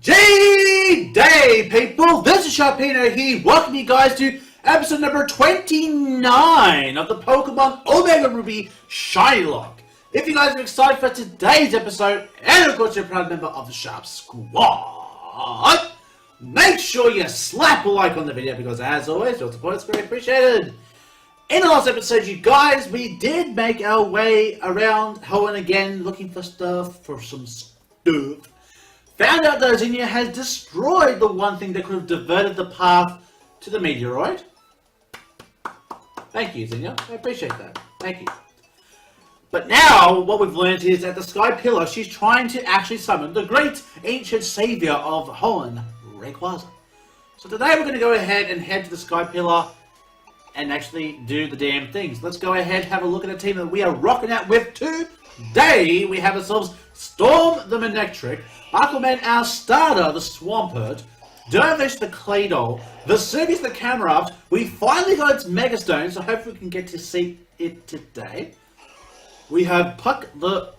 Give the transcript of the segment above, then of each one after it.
G-Day, people! This is Sharpino here, welcome you guys to episode number 29 of the Pokemon Omega Ruby Shiny Locke. If you guys are excited for today's episode, and of course you're a proud member of the Sharp Squad, make sure you slap a like on the video because as always, your support is greatly appreciated. In the last episode, you guys, we did make our way around Hoenn again, looking for some stuff. Found out that Zinnia has destroyed the one thing that could have diverted the path to the meteoroid. Thank you, Zinnia. I appreciate that. Thank you. But now, what we've learned is that the Sky Pillar, she's trying to actually summon the great ancient savior of Hoenn, Rayquaza. So today we're going to go ahead and head to the Sky Pillar and actually do the damn things. Let's go ahead and have a look at the team that we are rocking out with today. We have ourselves Storm the Manectric, Aquaman our starter, the Swampert, Dervish the Claydol, Vesuvius the Camerupt. We finally got its Megastone, so hopefully we can get to see it today. We have Puck the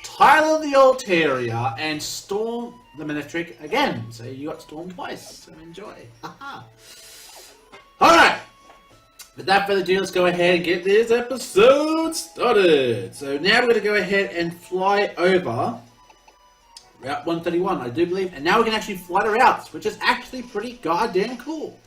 Tyler the Altaria, and Storm the Manectric again. So you got Storm twice, so enjoy. Alright, without further ado, let's go ahead and get this episode started. So now we're going to go ahead and fly over Route 131, I do believe, and now we can actually fly the routes, which is actually pretty goddamn cool.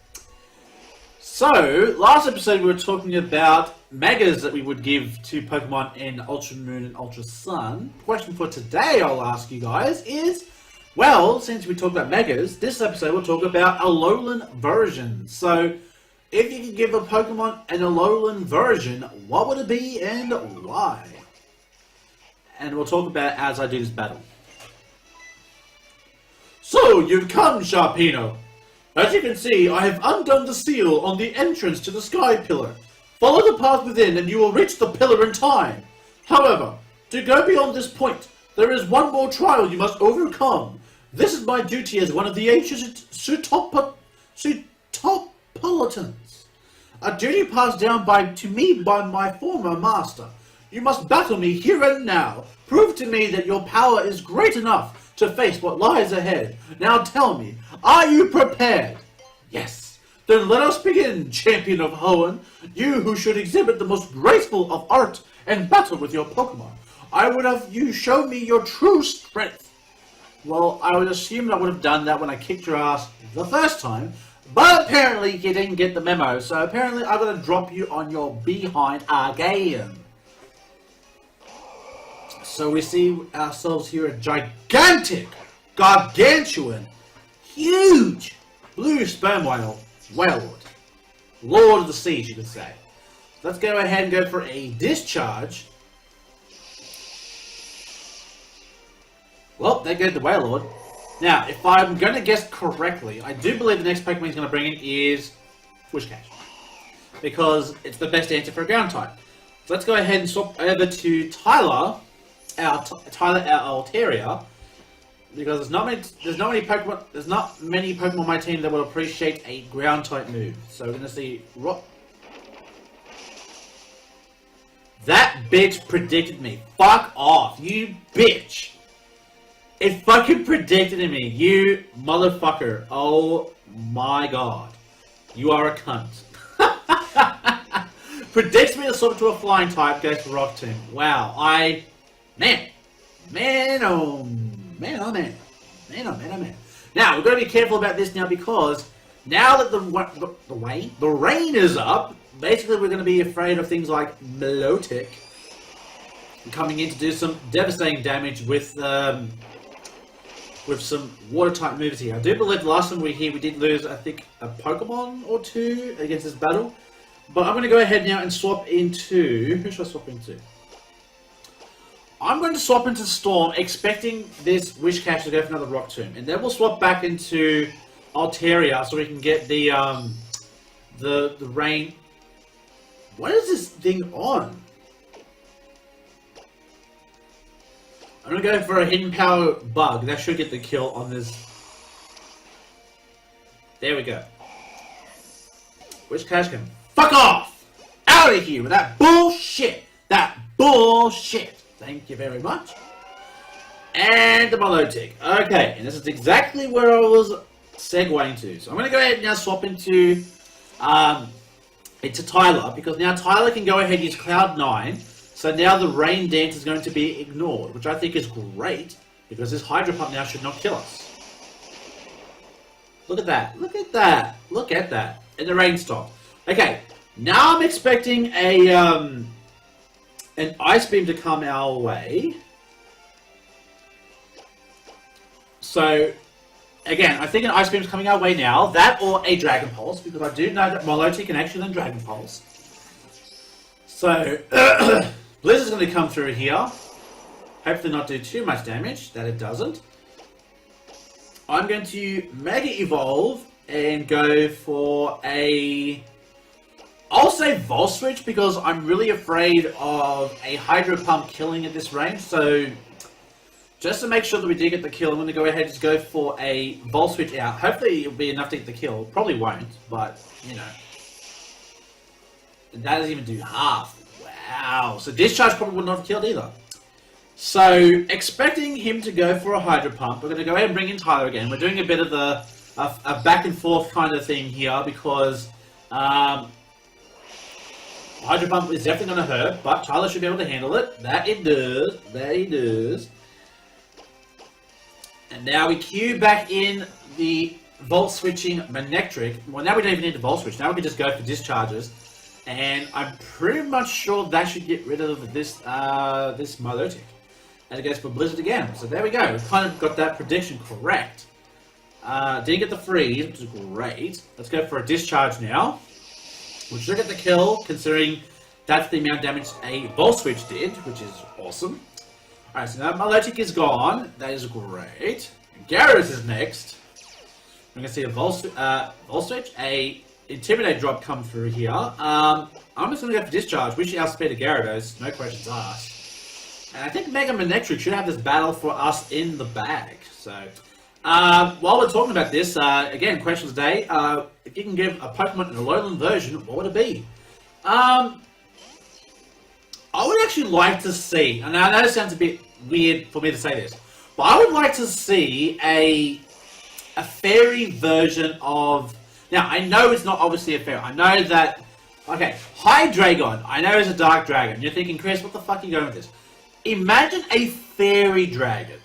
So, last episode we were talking about Megas that we would give to Pokemon in Ultra Moon and Ultra Sun. The question for today I'll ask you guys is, well, since we talked about Megas, this episode we'll talk about Alolan versions. So, if you could give a Pokemon an Alolan version, what would it be and why? And we'll talk about it as I do this battle. So, you've come, Sharpino. As you can see, I have undone the seal on the entrance to the Sky Pillar. Follow the path within and you will reach the pillar in time. However, to go beyond this point, there is one more trial you must overcome. This is my duty as one of the ancient Sutopolitans. A duty passed down to me by my former master. You must battle me here and now. Prove to me that your power is great enough to face what lies ahead. Now tell me, are you prepared? Yes. Then let us begin, champion of Hoenn. You who should exhibit the most graceful of art and battle with your Pokemon. I would have you show me your true strength. Well, I would assume I would have done that when I kicked your ass the first time, but apparently you didn't get the memo, so apparently I'm going to drop you on your behind again. So we see ourselves here a gigantic, gargantuan, huge blue sperm whale, Wailord. Lord of the Seas, you could say. Let's go ahead and go for a discharge. Well, there goes the Wailord. Now, if I'm going to guess correctly, I do believe the next Pokemon he's going to bring in is Whiscash, because it's the best answer for a ground type. So let's go ahead and swap over to Tyler, our Altaria, because there's not many Pokemon on my team that will appreciate a ground type move. So we're gonna see that bitch predicted me. Fuck off, you bitch! It fucking predicted me, you motherfucker. Oh my god, you are a cunt. Predicts me to swap to a flying type, goes for Rock Tomb. Wow, Man, oh man. Now, we've got to be careful about this now because now that the rain is up, basically we're going to be afraid of things like Milotic coming in to do some devastating damage with some water-type moves here. I do believe the last time we were here we did lose, I think, a Pokemon or two against this battle. But I'm going to go ahead now and swap into... Who should I swap into? I'm going to swap into Storm, expecting this Whiscash to go for another Rock Tomb. And then we'll swap back into Altaria so we can get the rain... What is this thing on? I'm going to go for a Hidden Power Bug. That should get the kill on this. There we go. Whiscash can fuck off! Out of here with that bullshit! That bullshit! Thank you very much. And the Milotic. Okay, and this is exactly where I was segueing to. So I'm going to go ahead and now swap into Tyler, because now Tyler can go ahead and use Cloud 9. So now the Rain Dance is going to be ignored, which I think is great, because this Hydro Pump now should not kill us. Look at that. Look at that. Look at that. And the rain stopped. Okay, now I'm expecting an Ice Beam to come our way. So, again, I think an Ice Beam is coming our way now. That or a Dragon Pulse, because I do know that Milotic can actually learn Dragon Pulse. So, Blizzard's going to come through here. Hopefully not do too much damage. That it doesn't. I'm going to Mega Evolve and go for a... I'll say Volt Switch, because I'm really afraid of a Hydro Pump killing at this range. So... just to make sure that we do get the kill, I'm going to go ahead and just go for a Volt Switch out. Hopefully it'll be enough to get the kill. Probably won't, but, you know. And that doesn't even do half. Wow. So Discharge probably would not have killed either. So, expecting him to go for a Hydro Pump, we're going to go ahead and bring in Tyler again. We're doing a bit of a back and forth kind of thing here, because Hydro Pump is definitely going to hurt, but Tyler should be able to handle it. That it does. That he does. And now we cue back in the Volt Switching Manectric. Well, now we don't even need the Volt Switch. Now we can just go for Discharges. And I'm pretty much sure that should get rid of this this Milotic. And it goes for Blizzard again. So there we go. We kind of got that prediction correct. Didn't get the freeze, which is great. Let's go for a Discharge now. We should get the kill, considering that's the amount of damage a Volt Switch did, which is awesome. Alright, so now Milotic is gone. That is great. Gyarados is next. We're going to see a Volt Switch, a Intimidate drop come through here. I'm just going to go for Discharge. We should outspeed a Gyarados, no questions asked. And I think Mega Manectric should have this battle for us in the bag. So, while we're talking about this, again, question of the day. If you can give a Pokemon an Alolan version, what would it be? I would actually like to see, and I know it sounds a bit weird for me to say this, but I would like to see a fairy version of... Now, I know it's not obviously a fairy. I know that... Okay, Hydreigon, I know is a dark dragon. You're thinking, Chris, what the fuck are you going with this? Imagine a fairy dragon.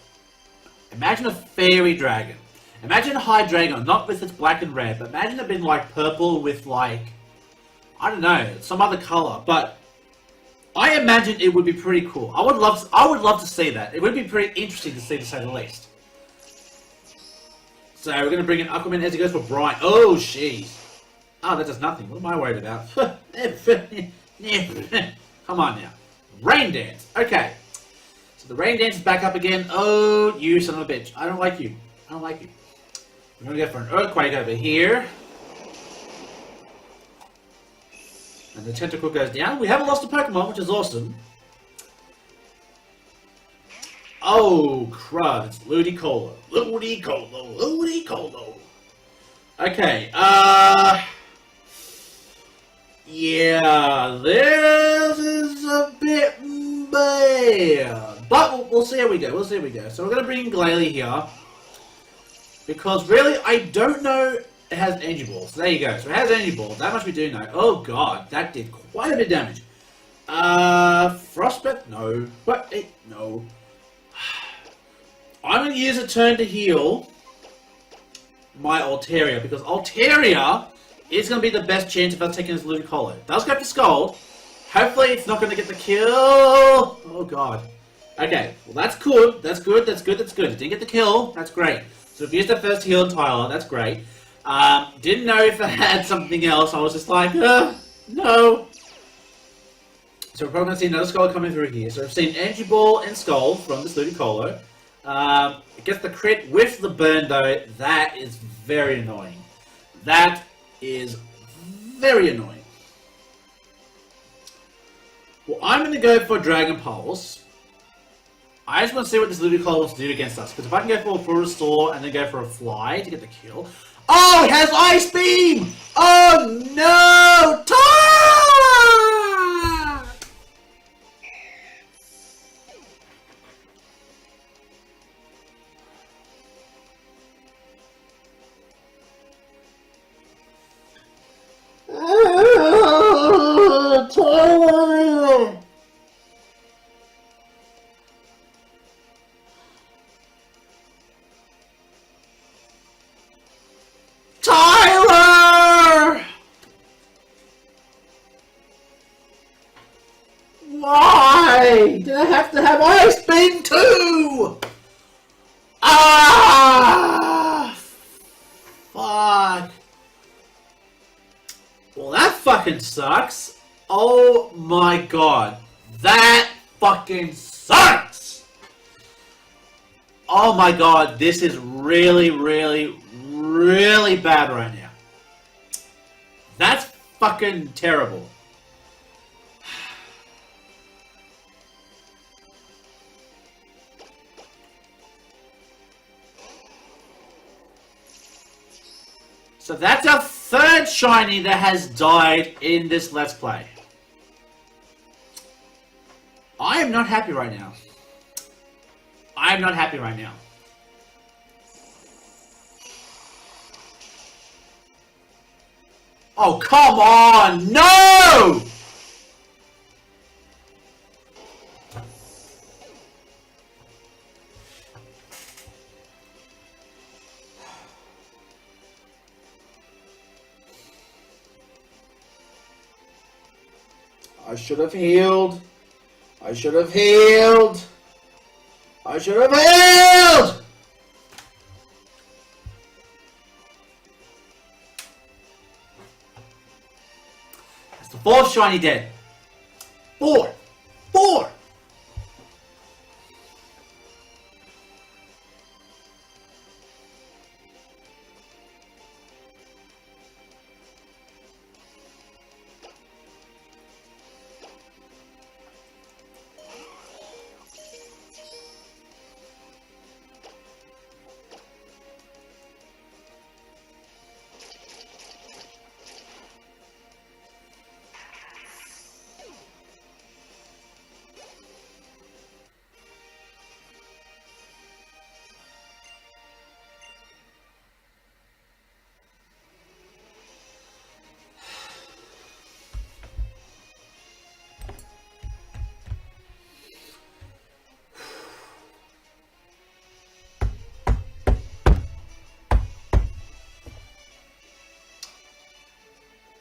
Imagine a fairy dragon. Imagine Hydreigon, not with its black and red, but imagine it being like purple with like... I don't know, some other color, but... I imagine it would be pretty cool. I would love to see that. It would be pretty interesting to see, to say the least. So we're going to bring in Aquaman as he goes for Brian. Oh, jeez. Oh, that does nothing. What am I worried about? Come on now. Rain Dance. Okay. So the Rain Dance is back up again. Oh, you son of a bitch. I don't like you. I don't like you. We're going to go for an Earthquake over here. And the tentacle goes down. We haven't lost a Pokemon, which is awesome. Oh, crud. It's Ludicolo. Ludicolo. Ludicolo. Okay, yeah, this is a bit bad. But we'll see how we go. We'll see how we go. So we're going to bring in Glalie here. Because really, I don't know... It has Energy Ball. So there you go. So it has Energy Ball. That much we do know. Oh god, that did quite a bit of damage. Frostbite? No. What? No. I'm going to use a turn to heal my Altaria, because Altaria is going to be the best chance of us taking this Ludicolo. It does go for Scald. Hopefully it's not going to get the kill. Oh god. Okay, well that's good. That's good. That's good. That's good. It didn't get the kill. That's great. So if you used the first heal on Tyler, that's great. Didn't know if I had something else. I was just like, no. So we're probably going to see another Skull coming through here. So we've seen Energy Ball and Skull from this Ludicolo. It gets the crit with the burn though. That is very annoying. That is very annoying. Well, I'm going to go for Dragon Pulse. I just want to see what this Ludicolo wants to do against us. Because if I can go for a Full Restore and then go for a Fly to get the kill... Oh, it has Ice Beam! Oh, no! Tyler! Tyler! Why? Did I have to have ice beam too? Ah! Fuck. Well, that fucking sucks. Oh my god. That fucking sucks! Oh my god, this is really, really, really bad right now. That's fucking terrible. So that's our third shiny that has died in this Let's Play. I am not happy right now. I am not happy right now. Oh, come on! No! I should have healed. I should have healed. I should have healed! That's the fourth shiny dead. Four.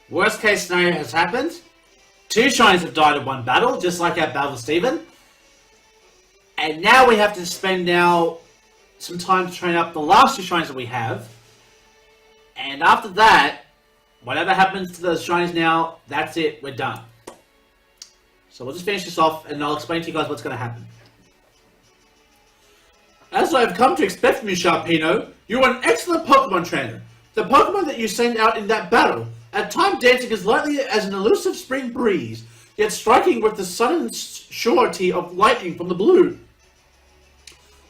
Worst case scenario has happened. Two shinies have died in one battle, just like our battle with Steven. And now we have to spend now some time to train up the last two shinies that we have. And after that, whatever happens to those shinies now, that's it, we're done. So we'll just finish this off and I'll explain to you guys what's going to happen. As I have come to expect from you, Sharpino, you are an excellent Pokemon trainer. The Pokemon that you sent out in that battle, at times dancing as lightly as an elusive spring breeze, yet striking with the sudden surety of lightning from the blue.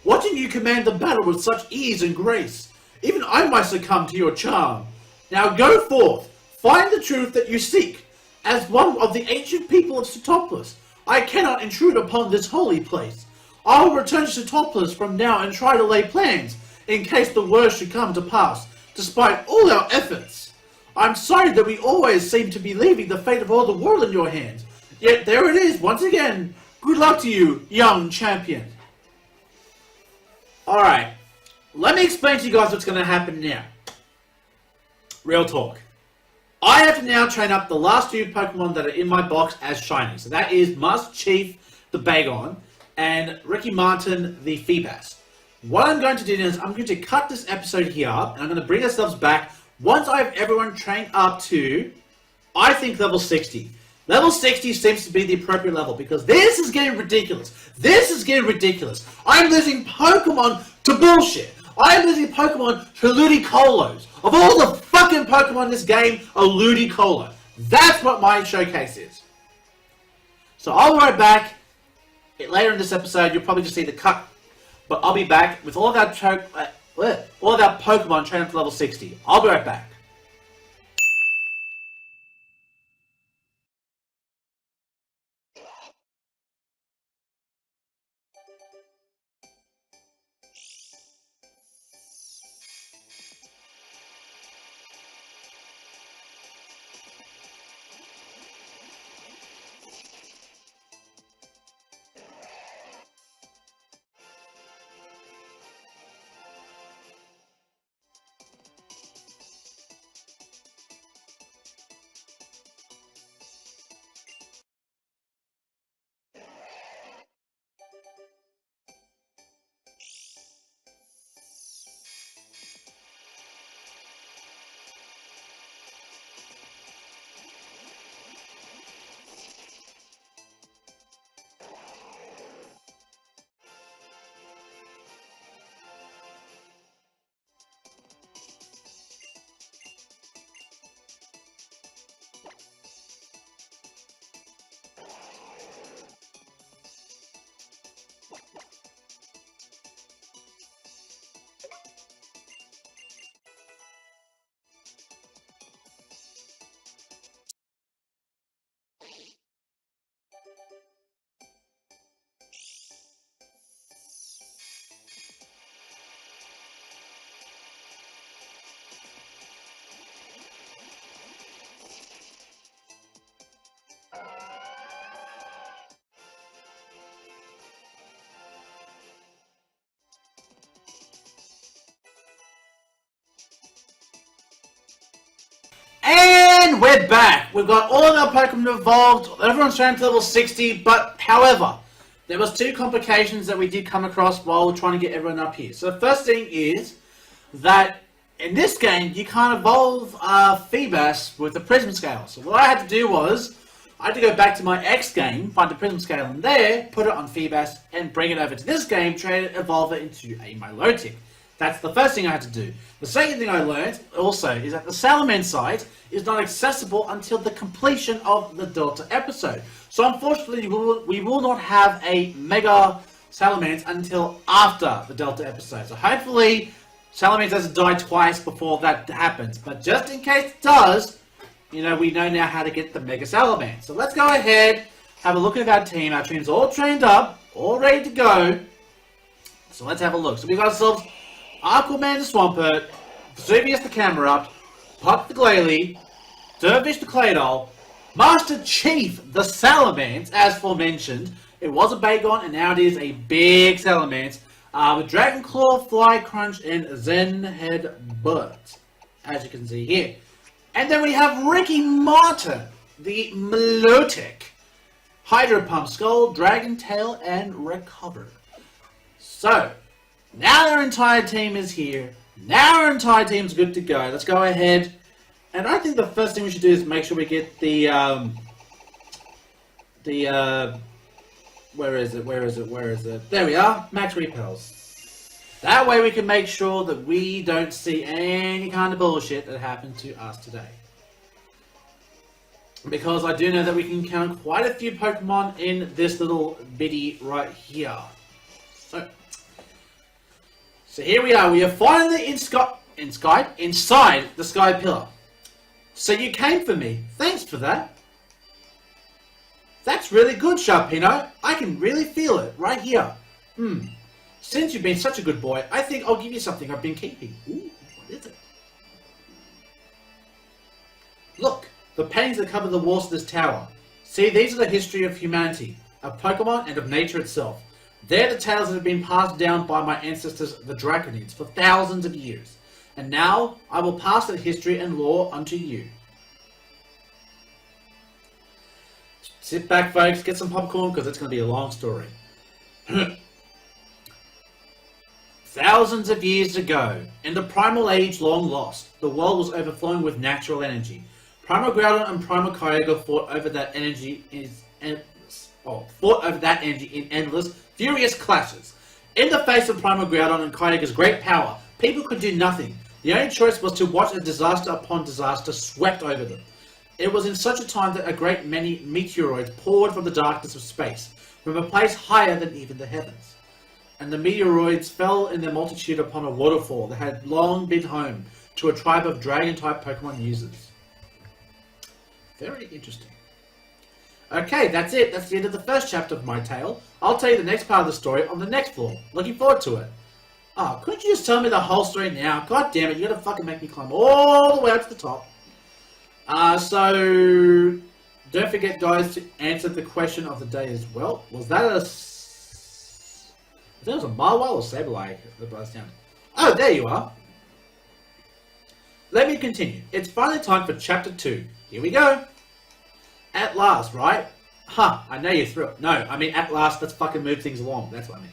Watching you command the battle with such ease and grace, even I might succumb to your charm. Now go forth, find the truth that you seek. As one of the ancient people of Setopolis, I cannot intrude upon this holy place. I will return to Setopolis from now and try to lay plans, in case the worst should come to pass, despite all our efforts. I'm sorry that we always seem to be leaving the fate of all the world in your hands, yet there it is once again. Good luck to you, young champion. Alright, let me explain to you guys what's going to happen now. Real talk. I have to now train up the last two Pokemon that are in my box as shiny. So that is Master Chief, the Bagon, and Ricky Martin, the Feebas. What I'm going to do now is I'm going to cut this episode here, and I'm going to bring ourselves back once I have everyone trained up to, I think, level 60. Level 60 seems to be the appropriate level, because this is getting ridiculous. This is getting ridiculous. I'm losing Pokemon to bullshit. I'm losing Pokemon to Ludicolo. Of all the fucking Pokemon in this game, a Ludicolo. That's what my showcase is. So I'll be right back. Later in this episode, you'll probably just see the cut. But I'll be back with all of our Pokemon trained up to level 60. I'll be right back. And we're back. We've got all of our Pokemon evolved. Everyone's trying to level 60, but however, there was two complications that we did come across while we're trying to get everyone up here. So the first thing is that in this game, you can't evolve Feebas with the Prism Scale. So what I had to do was, I had to go back to my X game, find the Prism Scale in there, put it on Feebas, and bring it over to this game, try to evolve it into a Milotic. That's the first thing I had to do. The second thing I learned, also, is that the Salamence site is not accessible until the completion of the Delta episode. So unfortunately, we will not have a Mega Salamence until after the Delta episode. So hopefully, Salamence doesn't die twice before that happens. But just in case it does, you know, we know now how to get the Mega Salamence. So let's go ahead, have a look at our team. Our team's all trained up, all ready to go. So let's have a look. So we've got ourselves Aquaman the Swampert, Vesuvius the Camerupt, Puck the Glalie, Dervish the Claydol, Master Chief the Salamence, as aforementioned. It was a Bagon and now it is a big Salamence with Dragon Claw, Fly Crunch, and Zen Head Bullet, as you can see here. And then we have Ricky Martin, the Milotic, Hydro Pump, Skull, Dragon Tail, and Recover. So, now our entire team is here. Now our entire team's good to go. Let's go ahead. And I think the first thing we should do is make sure we get the where is it? There we are. Max Repels. That way we can make sure that we don't see any kind of bullshit that happened to us today. Because I do know that we can count quite a few Pokemon in this little bitty right here. So here we are. We are finally inside the Sky Pillar. So you came for me. Thanks for that. That's really good, Sharpino. I can really feel it right here. Since you've been such a good boy, I think I'll give you something I've been keeping. Ooh, what is it? Look, the paintings that cover the walls of this tower. See, these are the history of humanity, of Pokemon, and of nature itself. They're the tales that have been passed down by my ancestors, the Draconids, for thousands of years. And now, I will pass that history and lore unto you. Sit back, folks, get some popcorn, because it's going to be a long story. Thousands of years ago, in the primal age long lost, the world was overflowing with natural energy. Primal Groudon and Primal Kyogre fought over that energy in endless, furious clashes. In the face of Primal Groudon and Kyogre's great power, people could do nothing. The only choice was to watch as disaster upon disaster swept over them. It was in such a time that a great many meteoroids poured from the darkness of space, from a place higher than even the heavens. And the meteoroids fell in their multitude upon a waterfall that had long been home to a tribe of dragon-type Pokemon users. Very interesting. Okay, that's it. That's the end of the first chapter of my tale. I'll tell you the next part of the story on the next floor. Looking forward to it. Oh, couldn't you just tell me the whole story now? God damn it, you gotta fucking make me climb all the way up to the top. So, don't forget, guys, to answer the question of the day as well. Was that a... I think it was a Marwell or Sableye that burst down. Oh, there you are. Let me continue. It's finally time for Chapter 2. Here we go. At last, right? Huh, I know you're through it. No, I mean at last, let's fucking move things along. That's what I mean.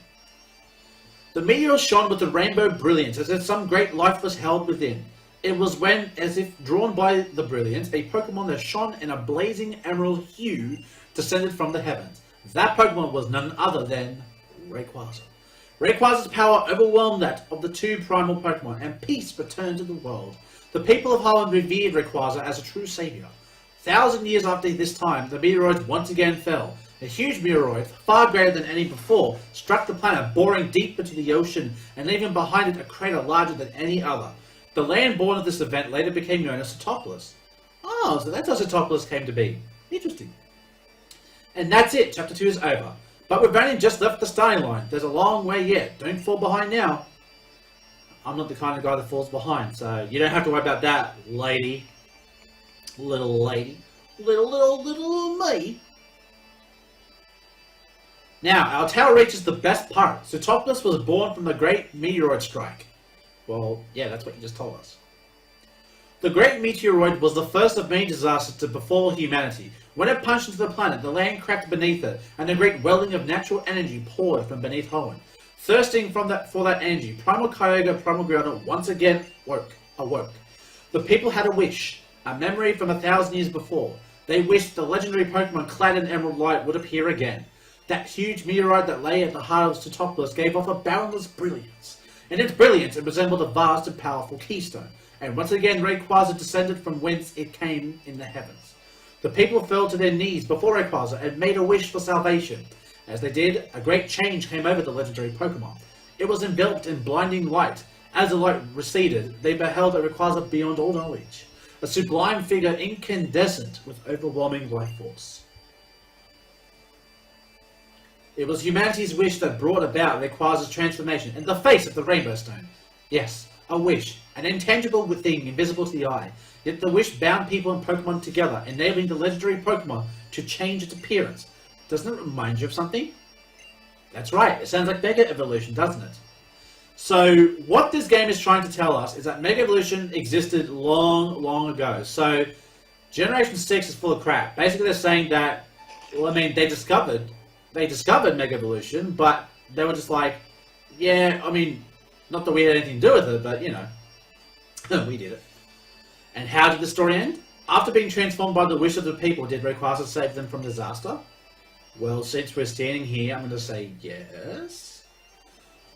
The meteor shone with a rainbow brilliance as if some great life was held within. It was when, as if drawn by the brilliance, a Pokemon that shone in a blazing emerald hue descended from the heavens. That Pokemon was none other than Rayquaza. Rayquaza's power overwhelmed that of the two primal Pokemon, and peace returned to the world. The people of Harlan revered Rayquaza as a true savior. 1,000 years after this time, the meteoroids once again fell. A huge meteoroid, far greater than any before, struck the planet, boring deep into the ocean, and leaving behind it a crater larger than any other. The land born of this event later became known as Setopolis. Oh, so that's how Setopolis came to be. Interesting. And that's it. Chapter 2 is over. But we've only just left the starting line. There's a long way yet. Don't fall behind now. I'm not the kind of guy that falls behind, so you don't have to worry about that, lady. Little lady. Little me. Now, our tale reaches the best part. Setopolis was born from the great meteoroid strike. Well, yeah, that's what you just told us. The Great Meteoroid was the first of many disasters to befall humanity. When it punched into the planet, the land cracked beneath it, and a great welling of natural energy poured from beneath Hoenn. Thirsting for that energy, Primal Kyogre, Primal Groudon once again awoke. The people had a wish, a memory from 1,000 years before. They wished the legendary Pokemon clad in emerald light would appear again. That huge meteorite that lay at the heart of Setopolis gave off a boundless brilliance. In its brilliance, it resembled a vast and powerful keystone. And once again, Rayquaza descended from whence it came in the heavens. The people fell to their knees before Rayquaza and made a wish for salvation. As they did, a great change came over the legendary Pokemon. It was enveloped in blinding light. As the light receded, they beheld a Rayquaza beyond all knowledge. A sublime figure incandescent with overwhelming life force. It was humanity's wish that brought about Rayquaza's transformation in the face of the Rainbow Stone. Yes, a wish, an intangible thing invisible to the eye. Yet the wish bound people and Pokemon together, enabling the legendary Pokemon to change its appearance. Doesn't it remind you of something? That's right, it sounds like Mega Evolution, doesn't it? So, what this game is trying to tell us is that Mega Evolution existed long ago. So, Generation 6 is full of crap. Basically, they're saying that, well, I mean, they discovered Mega Evolution, but they were just like, yeah, I mean, not that we had anything to do with it, but, you know, we did it. And how did the story end? After being transformed by the wish of the people, did Rayquaza save them from disaster? Well, since we're standing here, I'm going to say yes.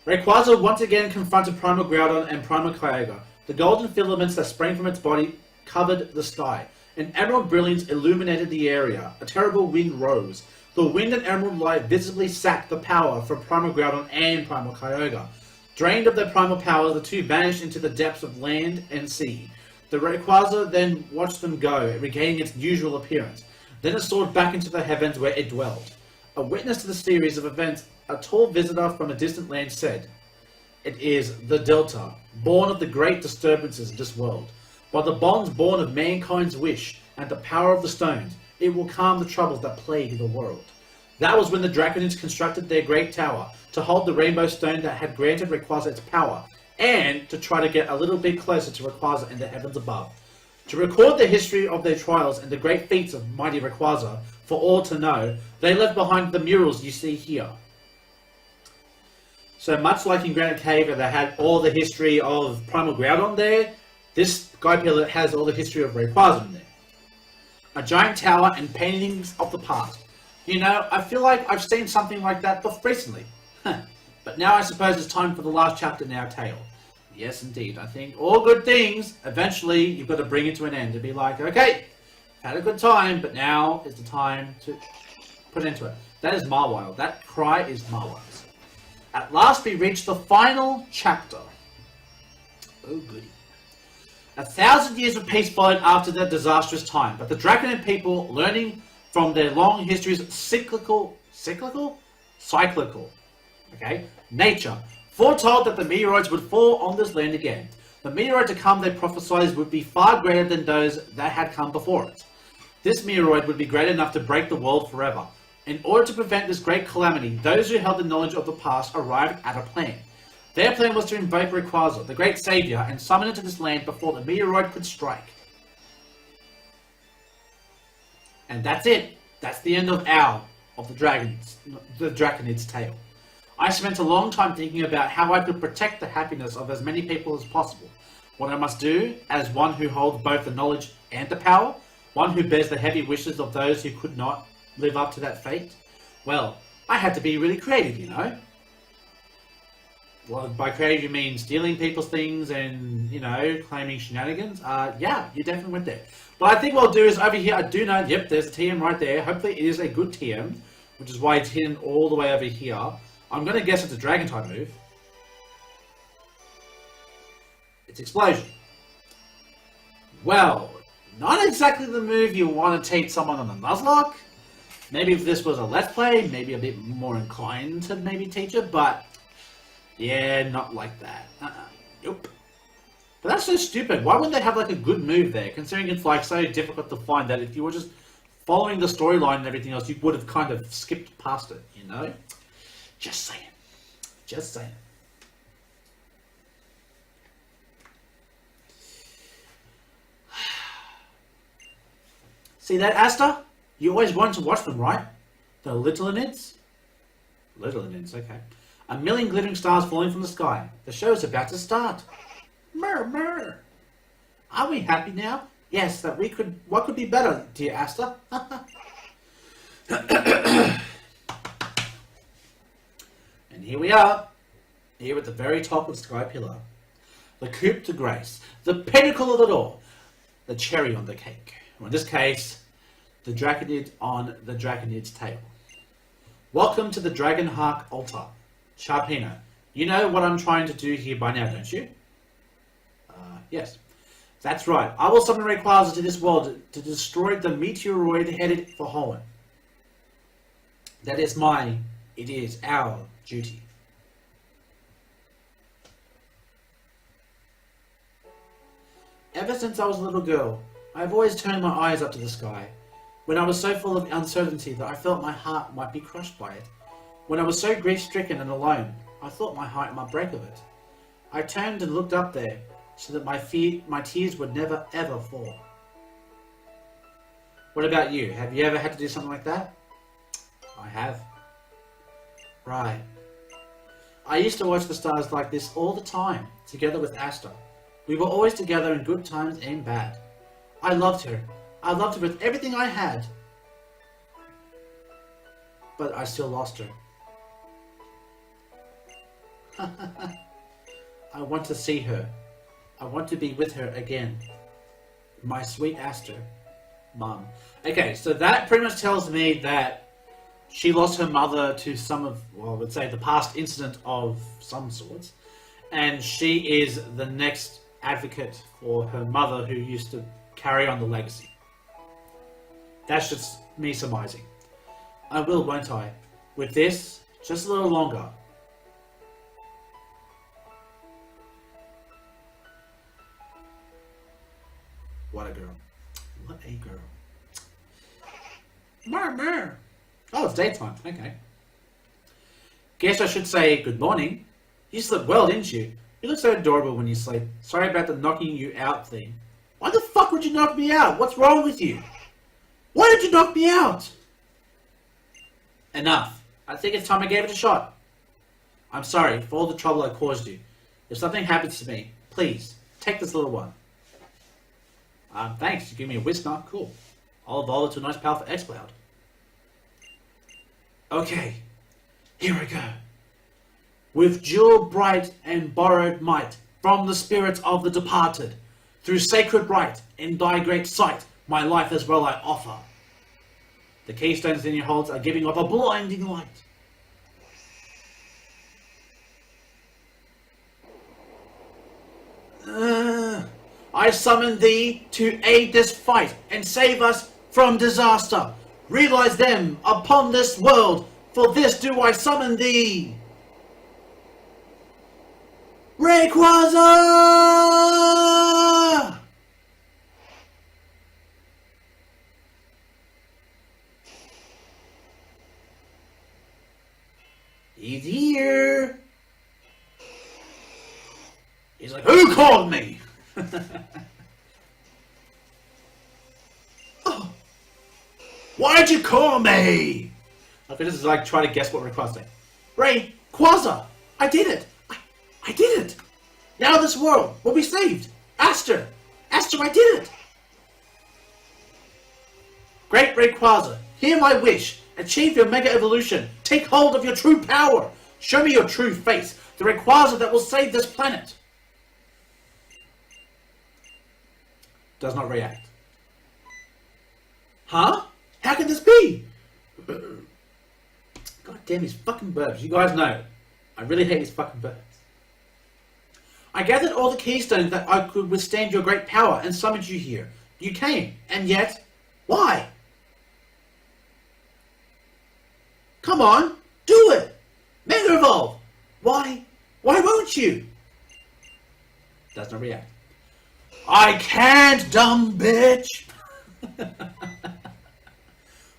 Rayquaza once again confronted Primal Groudon and Primal Kyogre. The golden filaments that sprang from its body covered the sky. An emerald brilliance illuminated the area. A terrible wind rose. The wind and emerald light visibly sapped the power from Primal Groudon and Primal Kyogre. Drained of their primal power, the two vanished into the depths of land and sea. The Rayquaza then watched them go, regaining its usual appearance. Then it soared back into the heavens where it dwelled. A witness to the series of events, a tall visitor from a distant land said, "It is the Delta, born of the great disturbances of this world. By the bonds born of mankind's wish and the power of the stones, it will calm the troubles that plague the world." That was when the Draconids constructed their great tower to hold the rainbow stone that had granted Rayquaza its power, and to try to get a little bit closer to Rayquaza in the heavens above. To record the history of their trials and the great feats of mighty Rayquaza for all to know, they left behind the murals you see here. So much like in Granite Cave, where they had all the history of Primal Groudon there, this Sky Pillar has all the history of Rayquaza in there. A giant tower and paintings of the past. You know, I feel like I've seen something like that recently. But now I suppose it's time for the last chapter in our tale. Yes, indeed. I think all good things, eventually, you've got to bring it to an end. To be like, okay, had a good time, but now is the time to put an end to it. That is Marwild. That cry is Marwild's. At last, we reach the final chapter. Oh, goody. 1,000 years of peace followed after that disastrous time, but the Draconid people, learning from their long histories, cyclical, okay, nature, foretold that the meteorites would fall on this land again. The meteorite to come, they prophesied, would be far greater than those that had come before it. This meteorite would be great enough to break the world forever. In order to prevent this great calamity, those who held the knowledge of the past arrived at a plan. Their plan was to invoke Rayquaza, the great savior, and summon it to this land before the meteorite could strike. And that's it. That's the end of the Draconid's tale. I spent a long time thinking about how I could protect the happiness of as many people as possible. What I must do, as one who holds both the knowledge and the power, one who bears the heavy wishes of those who could not live up to that fate. Well, I had to be really creative, you know. Well, by creative you mean stealing people's things and, you know, claiming shenanigans? Yeah, you definitely went there. But I think what I'll do is over here, I do know, yep, there's a TM right there. Hopefully it is a good TM, which is why it's hidden all the way over here. I'm going to guess it's a Dragon type move. It's Explosion. Well, not exactly the move you want to take someone on the Nuzlocke. Maybe if this was a Let's Play, maybe a bit more inclined to maybe teach it, but yeah, not like that. Nope. But that's so stupid. Why wouldn't they have like a good move there, considering it's like so difficult to find that if you were just following the storyline and everything else, you would have kind of skipped past it, you know? Just saying. Just saying. See that, Asta? You always wanted to watch them, right? The little inids? Little inids, okay. A million glittering stars falling from the sky. The show is about to start. Murr, murr. Are we happy now? Yes, that we could... What could be better, dear Asta? And here we are. Here at the very top of Sky Pillar. The coup de grace. The pinnacle of it all. The cherry on the cake. Or in this case, the Draconid on the Draconid's tail. Welcome to the Dragonheart altar. Sharpino, you know what I'm trying to do here by now, don't you? Yes. That's right. I will summon Rayquaza to this world to destroy the meteoroid headed for Hoenn. That is it is our duty. Ever since I was a little girl, I have always turned my eyes up to the sky. When I was so full of uncertainty that I felt my heart might be crushed by it. When I was so grief-stricken and alone, I thought my heart might break of it. I turned and looked up there, so that my tears would never ever fall. What about you? Have you ever had to do something like that? I have. Right. I used to watch the stars like this all the time, together with Asta. We were always together in good times and bad. I loved her. I loved her with everything I had. But I still lost her. I want to see her. I want to be with her again. My sweet Asta. Mum. Okay, so that pretty much tells me that she lost her mother to some of, well, I would say the past incident of some sorts. And she is the next advocate for her mother who used to carry on the legacy. That's just me surmising. I will, won't I? With this, just a little longer. What a girl. What a girl. Murr. Oh, it's daytime. Okay. Guess I should say good morning. You slept well, didn't you? You look so adorable when you sleep. Sorry about the knocking you out thing. Why the fuck would you knock me out? What's wrong with you? Why did you knock me out? Enough. I think it's time I gave it a shot. I'm sorry for all the trouble I caused you. If something happens to me, please, take this little one. Thanks. You give me a whisker. Cool. I'll evolve it to a nice powerful X-Cloud. Okay. Here I go. With jewel bright and borrowed might, from the spirits of the departed, through sacred rite, in thy great sight, my life as well I offer. The keystones Zinnia holds are giving off a blinding light. I summon thee to aid this fight and save us from disaster. Realize them upon this world, for this do I summon thee. Rayquaza! He's here. He's like, who called me? Oh, why'd you call me? Okay, this is like trying to guess what Rayquaza saying. Rayquaza! I did it! I did it! Now this world will be saved! Asta! Asta, I did it! Great Rayquaza, hear my wish. Achieve your Mega Evolution. Take hold of your true power. Show me your true face. The Rayquaza that will save this planet. Does not react. Huh? How can this be? God damn these fucking birds. You guys know. I really hate these fucking birds. I gathered all the keystones that I could withstand your great power and summoned you here. You came, and yet, why? Come on, do it! Mega Evolve! Why? Why won't you? Does not react. I can't, dumb bitch!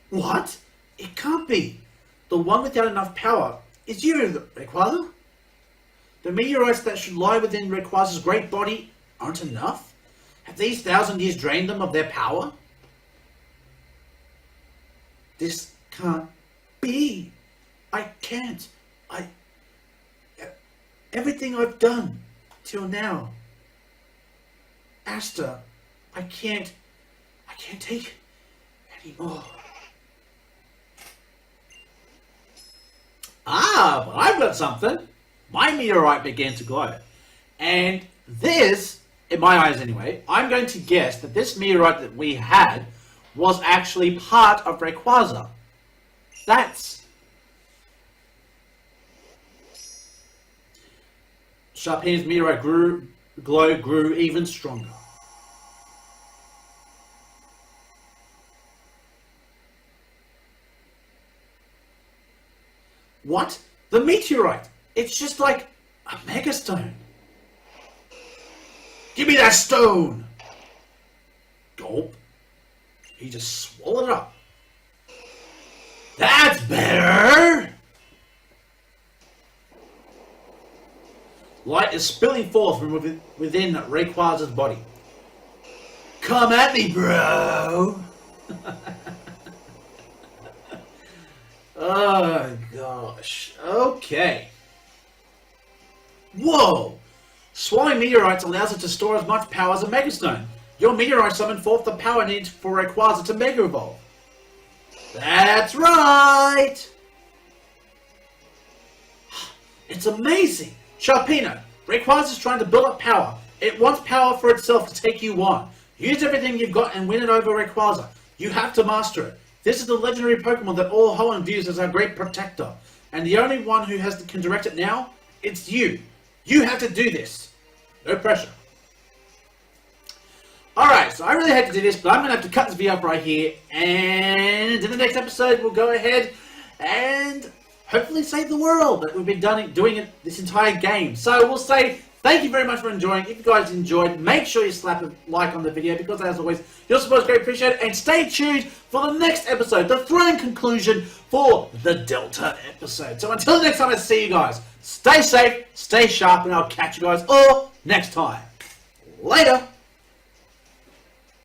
What? It can't be. The one without enough power is you, Rayquaza. The meteorites that should lie within Rayquaza's great body aren't enough? Have these 1,000 years drained them of their power? This can't be. I can't. Everything I've done till now. Asta, I can't take anymore. Ah, but I've got something. My meteorite began to glow. And this, in my eyes anyway, I'm going to guess that this meteorite that we had was actually part of Rayquaza. That's... Sharpino's meteorite glow grew even stronger. What? The meteorite! It's just like a mega stone. Give me that stone! Gulp. He just swallowed it up. That's better! Light is spilling forth from within Rayquaza's body. Come at me, bro! Oh, gosh. Okay. Whoa! Swallowing meteorites allows it to store as much power as a Megastone. Your meteorite summoned forth the power needed for Rayquaza to Mega Evolve. That's right! It's amazing! Sharpino, Rayquaza is trying to build up power. It wants power for itself to take you on. Use everything you've got and win it over Rayquaza. You have to master it. This is the legendary Pokemon that all Hoenn views as our great protector. And the only one who can direct it now, it's you. You have to do this. No pressure. Alright, so I really hate to do this, but I'm going to have to cut this video up right here. And in the next episode, we'll go ahead and hopefully save the world. But we've been doing it this entire game. So we'll say thank you very much for enjoying. If you guys enjoyed, make sure you slap a like on the video because as always, your support is great appreciated. And stay tuned for the next episode, the thrilling conclusion for the Delta episode. So until next time I see you guys, stay safe, stay sharp, and I'll catch you guys all next time. Later!